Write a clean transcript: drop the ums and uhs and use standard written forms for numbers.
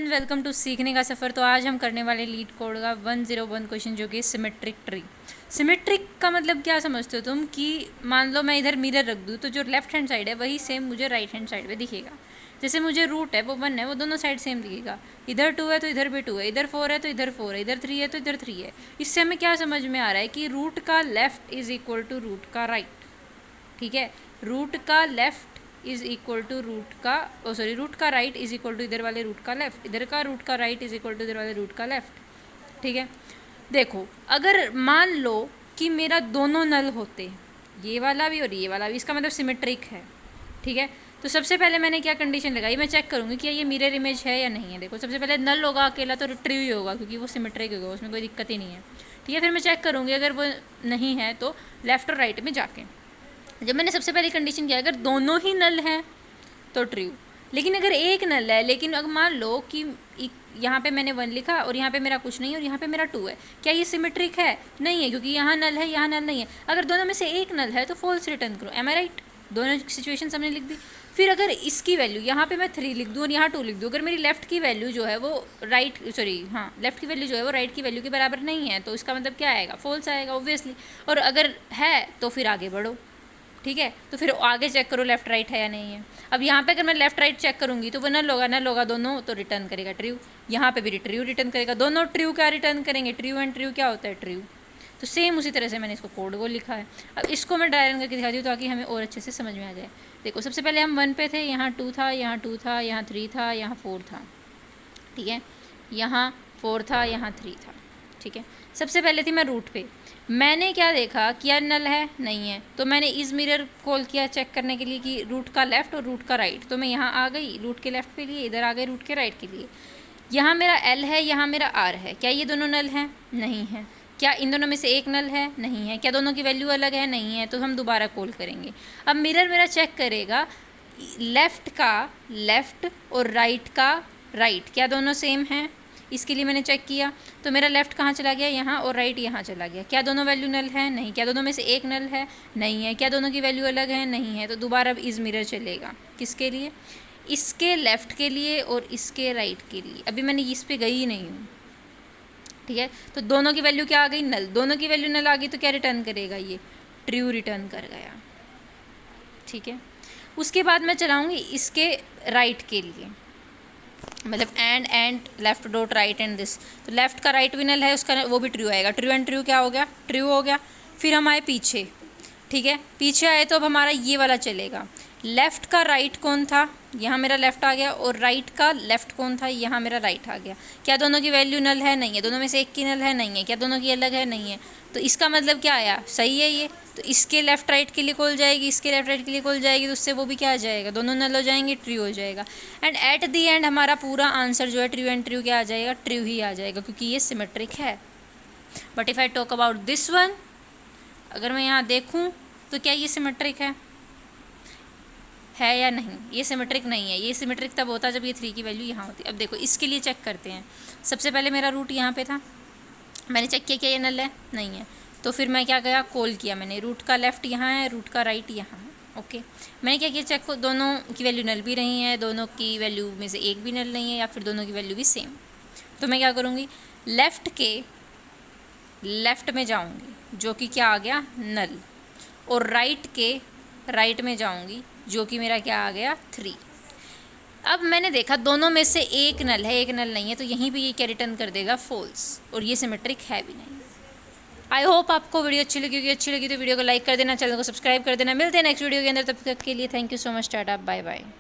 Welcome to सीखने का सफ़र। तो आज हम करने वाले लीड कोड का 101 क्वेश्चन जो कि सिमेट्रिक ट्री। सिमेट्रिक का मतलब क्या समझते हो तुम कि मान लो मैं इधर मिरर रख दूँ तो जो लेफ्ट हैंड साइड है वही सेम मुझे राइट हैंड साइड पे दिखेगा। जैसे मुझे रूट है वो 1 है, वो दोनों साइड सेम दिखेगा। इधर 2 है तो इधर भी 2 है, इधर 4 है तो इधर 4 है, इधर 3 है तो इधर 3 है। इससे हमें क्या समझ में आ रहा है कि रूट का left is equal to root का राइट। ठीक है, रूट का left is equal to root का रूट का राइट इज इक्वल टू इधर वाले रूट का लेफ्ट, इधर का रूट का राइट इज इक्वल टू इधर वाले रूट का लेफ्ट। ठीक है, देखो अगर मान लो कि मेरा दोनों नल होते, ये वाला भी और ये वाला भी, इसका मतलब सिमेट्रिक है। ठीक है, तो सबसे पहले मैंने क्या कंडीशन लगाई, मैं चेक करूँगी कि ये मिरर इमेज है या नहीं है। देखो सबसे पहले नल होगा अकेला तो ट्रू ही होगा क्योंकि वो सिमेट्रिक होगा, उसमें कोई दिक्कत ही नहीं है। ठीक है, फिर मैं चेक करूँगी अगर वो नहीं है तो लेफ़्ट और राइट में जाके जब मैंने सबसे पहली कंडीशन किया अगर दोनों ही नल हैं तो ट्रू। लेकिन अगर एक नल है, लेकिन अगर मान लो कि यहाँ पे मैंने 1 लिखा और यहाँ पे मेरा कुछ नहीं है और यहाँ पे मेरा 2 है, क्या ये सिमेट्रिक है? नहीं है, क्योंकि यहाँ नल है यहाँ नल नहीं है। अगर दोनों में से एक नल है तो फॉल्स रिटर्न करो। एम आई राइट? दोनों सिचुएशन हमने लिख दी। फिर अगर इसकी वैल्यू यहाँ पे मैं 3 लिख दूँ और यहाँ 2 लिख दूँ, अगर मेरी लेफ़्ट की वैल्यू जो है वो लेफ़्ट की वैल्यू जो है वो राइट की वैल्यू के बराबर नहीं है, तो इसका मतलब क्या आएगा? फॉल्स आएगा ऑब्वियसली। और अगर है तो फिर आगे बढ़ो। ठीक है, तो फिर आगे चेक करो लेफ़्ट राइट है या नहीं है। अब यहाँ पे अगर मैं लेफ़्ट राइट चेक करूँगी तो वो नल होगा दोनों, तो रिटर्न करेगा ट्रू। यहाँ पे भी ट्रू रिटर्न करेगा, दोनों ट्रू क्या रिटर्न करेंगे? ट्रू एंड ट्रू क्या होता है? ट्रू। तो सेम उसी तरह से मैंने इसको कोड को लिखा है। अब इसको मैं ड्राई रन करके दिखाती हूँ ताकि हमें और अच्छे से समझ में आ जाए। देखो सबसे पहले हम 1 पे थे, यहाँ 2 था, यहाँ 2 था, यहाँ 3 था, यहाँ 4 था। ठीक है, यहाँ 4 था, यहाँ 3 था। ठीक है, सबसे पहले थी मैं रूट पे, मैंने क्या देखा क्या नल है? नहीं है, तो मैंने इस मिरर कॉल किया चेक करने के लिए कि रूट का लेफ़्ट और रूट का राइट। तो मैं यहाँ आ गई रूट के लेफ़्ट के लिए, इधर आ गई रूट के राइट के लिए। यहाँ मेरा L है, यहाँ मेरा R है, क्या ये दोनों नल हैं? नहीं है। क्या इन दोनों में से एक नल है? नहीं है। क्या दोनों की वैल्यू अलग है? नहीं है। तो हम दोबारा कॉल करेंगे। अब मिरर मेरा चेक करेगा लेफ़्ट का लेफ़्ट और राइट का राइट, क्या दोनों सेम हैं? इसके लिए मैंने चेक किया तो मेरा लेफ़्ट कहाँ चला गया? यहाँ, और राइट यहाँ चला गया। क्या दोनों वैल्यू नल है? नहीं। क्या दोनों में से एक नल है? नहीं है। क्या दोनों की वैल्यू अलग है? नहीं है। तो दोबारा अब इस मिरर चलेगा किसके लिए? इसके लेफ़्ट के लिए और इसके राइट के लिए। अभी मैंने इस पे गई ही नहीं हूँ। ठीक है, तो दोनों की वैल्यू क्या आ गई? नल। दोनों की वैल्यू नल आ गई तो क्या रिटर्न करेगा? ये ट्रू रिटर्न कर गया। ठीक है, उसके बाद मैं चलाऊँगी इसके राइट के लिए, मतलब and left dot right and this. तो लेफ्ट का राइट भी नल है, उसका वो भी ट्रू आएगा। ट्रू एंड ट्रू क्या हो गया? ट्रू हो गया। फिर हम आए पीछे। ठीक है, पीछे आए तो अब हमारा ये वाला चलेगा। लेफ़्ट का राइट कौन था? यहाँ मेरा लेफ़्ट आ गया, और राइट का लेफ़्ट कौन था? यहाँ मेरा राइट आ गया। क्या दोनों की वैल्यू नल है? नहीं है। दोनों में से एक की नल है? नहीं है। क्या दोनों की अलग है? नहीं है। तो इसका मतलब क्या आया? सही है ये, तो इसके लेफ़्ट राइट के लिए कॉल जाएगी, इसके लेफ़्ट राइट के लिए कॉल जाएगी, तो उससे वो भी क्या आ जाएगा? दोनों नल हो जाएंगे, ट्रू हो जाएगा। एंड एट दी एंड हमारा पूरा आंसर जो है ट्रू एंड ट्रू क्या आ जाएगा? ट्रू ही आ जाएगा, क्योंकि ये सिमेट्रिक है। But if I talk about this one, अगर मैं यहाँ देखूँ तो क्या ये सिमेट्रिक है या नहीं? ये सिमेट्रिक नहीं है। ये सिमेट्रिक तब होता जब ये 3 की वैल्यू यहाँ होती। अब देखो इसके लिए चेक करते हैं। सबसे पहले मेरा रूट यहाँ पे था, मैंने चेक किया क्या ये नल है? नहीं है। तो फिर मैं क्या किया? कॉल किया मैंने, रूट का लेफ़्ट यहाँ है, रूट का राइट यहाँ है। ओके, मैंने क्या किया? चेक को, दोनों की वैल्यू नल भी नहीं है, दोनों की वैल्यू में से एक भी नल नहीं है, या फिर दोनों की वैल्यू भी सेम। तो मैं क्या करूँगी? लेफ़्ट के लेफ़्ट में जाऊँगी जो कि क्या आ गया? नल, और राइट के राइट में जाऊँगी जो कि मेरा क्या आ गया? 3। अब मैंने देखा दोनों में से एक नल है, एक नल नहीं है, तो यहीं पे ये क्या रिटर्न कर देगा? फॉल्स, और ये सिमेट्रिक है भी नहीं। आई होप आपको वीडियो अच्छी लगी होगी। अच्छी लगी तो वीडियो को लाइक कर देना, चैनल को सब्सक्राइब कर देना। मिलते हैं नेक्स्ट वीडियो के अंदर, तब तक के लिए thank you so much. Tata, bye bye.